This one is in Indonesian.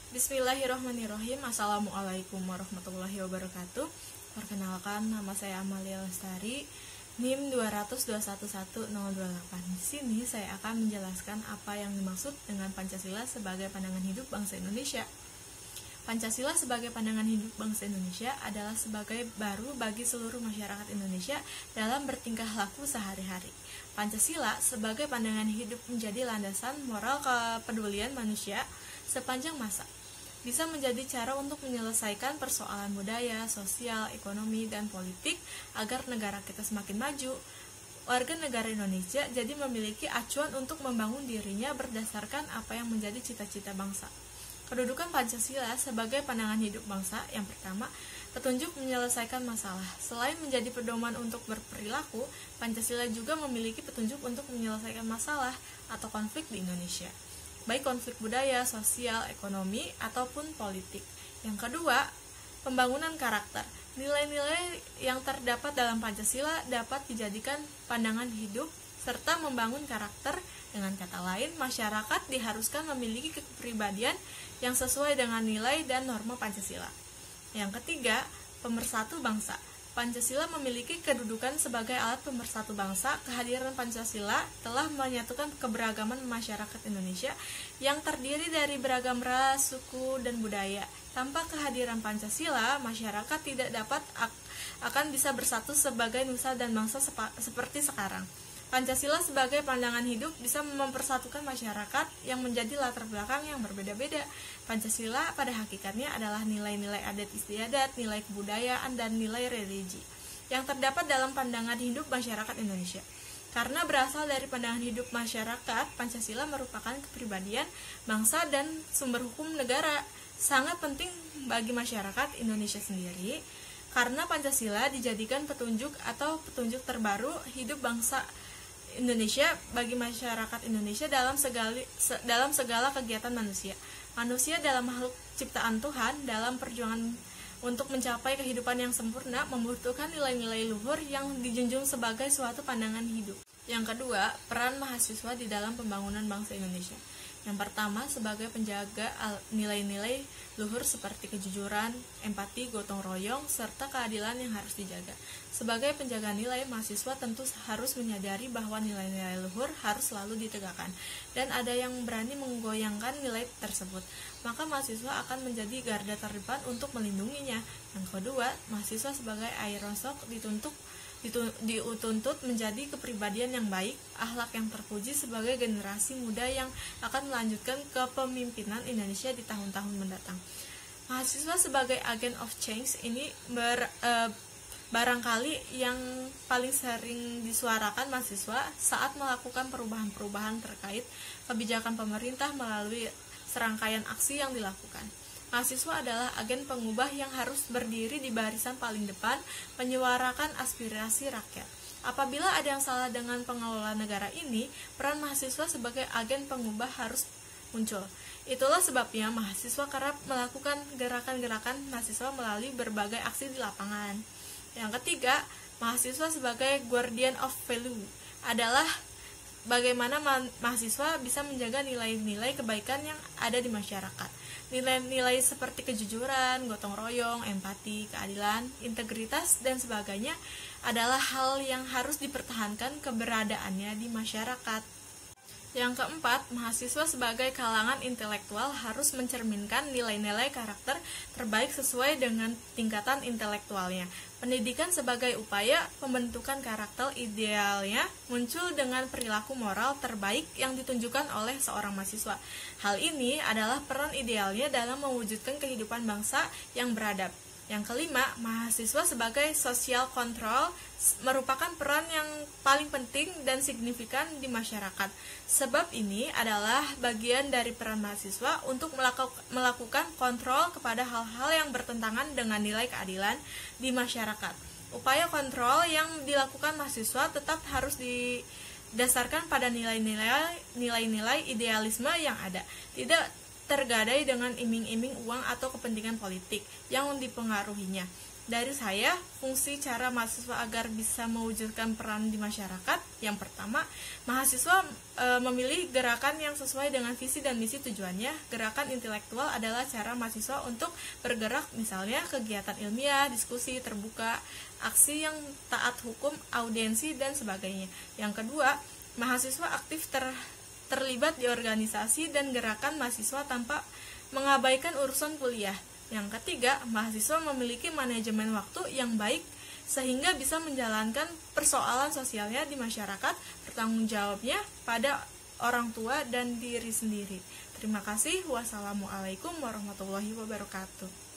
Bismillahirrahmanirrahim. Assalamualaikum warahmatullahi wabarakatuh. Perkenalkan, nama saya Amalia Lestari, NIM 2211028. Di sini saya akan menjelaskan apa yang dimaksud dengan Pancasila sebagai pandangan hidup bangsa Indonesia. Pancasila sebagai pandangan hidup bangsa Indonesia adalah sebagai baru bagi seluruh masyarakat Indonesia dalam bertingkah laku sehari-hari. Pancasila sebagai pandangan hidup menjadi landasan moral kepedulian manusia sepanjang masa. Bisa menjadi cara untuk menyelesaikan persoalan budaya, sosial, ekonomi, dan politik agar negara kita semakin maju. Warga negara Indonesia jadi memiliki acuan untuk membangun dirinya berdasarkan apa yang menjadi cita-cita bangsa. Kedudukan Pancasila sebagai pandangan hidup bangsa, yang pertama, petunjuk menyelesaikan masalah. Selain menjadi pedoman untuk berperilaku, Pancasila juga memiliki petunjuk untuk menyelesaikan masalah atau konflik di Indonesia, baik konflik budaya, sosial, ekonomi, ataupun politik. Yang kedua, pembangunan karakter. Nilai-nilai yang terdapat dalam Pancasila dapat dijadikan pandangan hidup serta membangun karakter. Dengan kata lain, masyarakat diharuskan memiliki kepribadian yang sesuai dengan nilai dan norma Pancasila. Yang ketiga, pemersatu bangsa. Pancasila memiliki kedudukan sebagai alat pemersatu bangsa. Kehadiran Pancasila telah menyatukan keberagaman masyarakat Indonesia yang terdiri dari beragam ras, suku, dan budaya. Tanpa kehadiran Pancasila, masyarakat tidak dapat akan bisa bersatu sebagai nusa dan bangsa seperti sekarang. Pancasila sebagai pandangan hidup bisa mempersatukan masyarakat yang menjadi latar belakang yang berbeda-beda. Pancasila pada hakikatnya adalah nilai-nilai adat istiadat, nilai kebudayaan, dan nilai religi yang terdapat dalam pandangan hidup masyarakat Indonesia. Karena berasal dari pandangan hidup masyarakat, Pancasila merupakan kepribadian bangsa dan sumber hukum negara. Sangat penting bagi masyarakat Indonesia sendiri, karena Pancasila dijadikan petunjuk atau petunjuk terbaru hidup bangsa Indonesia bagi masyarakat Indonesia dalam segala kegiatan manusia. Manusia dalam makhluk ciptaan Tuhan, dalam perjuangan untuk mencapai kehidupan yang sempurna membutuhkan nilai-nilai luhur yang dijunjung sebagai suatu pandangan hidup. Yang kedua, peran mahasiswa di dalam pembangunan bangsa Indonesia. Yang pertama, sebagai penjaga nilai-nilai luhur seperti kejujuran, empati, gotong royong, serta keadilan yang harus dijaga. Sebagai penjaga nilai, mahasiswa tentu harus menyadari bahwa nilai-nilai luhur harus selalu ditegakkan, dan ada yang berani menggoyangkan nilai tersebut, maka mahasiswa akan menjadi garda terdepan untuk melindunginya. Yang kedua, mahasiswa sebagai aerosol dituntut menjadi kepribadian yang baik, akhlak yang terpuji sebagai generasi muda yang akan melanjutkan kepemimpinan Indonesia di tahun-tahun mendatang. Mahasiswa sebagai agent of change ini barangkali yang paling sering disuarakan mahasiswa saat melakukan perubahan-perubahan terkait kebijakan pemerintah melalui serangkaian aksi yang dilakukan. Mahasiswa adalah agen pengubah yang harus berdiri di barisan paling depan, menyuarakan aspirasi rakyat. Apabila ada yang salah dengan pengelola negara ini, peran mahasiswa sebagai agen pengubah harus muncul. Itulah sebabnya mahasiswa kerap melakukan gerakan-gerakan mahasiswa melalui berbagai aksi di lapangan. Yang ketiga, mahasiswa sebagai guardian of value adalah bagaimana mahasiswa bisa menjaga nilai-nilai kebaikan yang ada di masyarakat. Nilai-nilai seperti kejujuran, gotong royong, empati, keadilan, integritas, dan sebagainya adalah hal yang harus dipertahankan keberadaannya di masyarakat. Yang keempat, mahasiswa sebagai kalangan intelektual harus mencerminkan nilai-nilai karakter terbaik sesuai dengan tingkatan intelektualnya. Pendidikan sebagai upaya pembentukan karakter idealnya muncul dengan perilaku moral terbaik yang ditunjukkan oleh seorang mahasiswa. Hal ini adalah peran idealnya dalam mewujudkan kehidupan bangsa yang beradab. Yang kelima, mahasiswa sebagai social control merupakan peran yang paling penting dan signifikan di masyarakat. Sebab ini adalah bagian dari peran mahasiswa untuk melakukan kontrol kepada hal-hal yang bertentangan dengan nilai keadilan di masyarakat. Upaya kontrol yang dilakukan mahasiswa tetap harus didasarkan pada nilai-nilai idealisme yang ada. Tidak tergadai dengan iming-iming uang atau kepentingan politik yang dipengaruhinya. dari saya, fungsi cara mahasiswa agar bisa mewujudkan peran di masyarakat. Yang pertama, mahasiswa memilih gerakan yang sesuai dengan visi dan misi tujuannya. Gerakan intelektual adalah cara mahasiswa untuk bergerak, misalnya kegiatan ilmiah, diskusi terbuka, aksi yang taat hukum, audiensi, dan sebagainya. Yang kedua, mahasiswa aktif terlibat di organisasi dan gerakan mahasiswa tanpa mengabaikan urusan kuliah. Yang ketiga, mahasiswa memiliki manajemen waktu yang baik sehingga bisa menjalankan persoalan sosialnya di masyarakat, bertanggung jawabnya pada orang tua dan diri sendiri. Terima kasih. Wassalamualaikum warahmatullahi wabarakatuh.